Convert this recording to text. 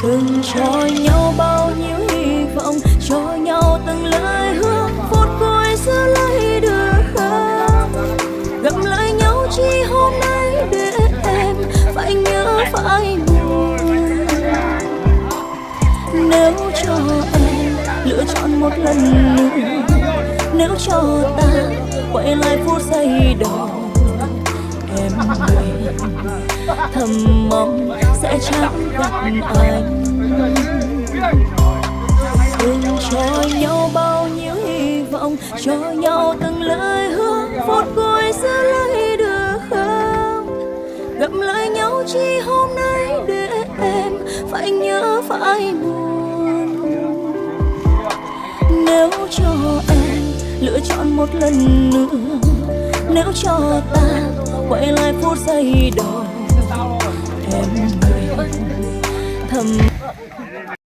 từng cho nhau bao nhiêu hy vọng, cho nhau từng lời hứa, phút cuối giữ lấy được không? Gặp lại nhau chỉ hôm nay để em phải nhớ phải buồn. Nếu cho em lựa chọn một lần nữa, nếu cho ta quay lại phút giây đầu, em nguyện thầm mong sẽ chẳng gặp anh. Từng cho nhau bao nhiêu hy vọng, cho nhau từng lời hứa, phút cuối giữ lấy được không? Gặp lại nhau chỉ hôm nay để em phải nhớ phải buồn. Nếu cho em lựa chọn một lần nữa, nếu cho ta quay lại phút giây đầu, em nguyện thầm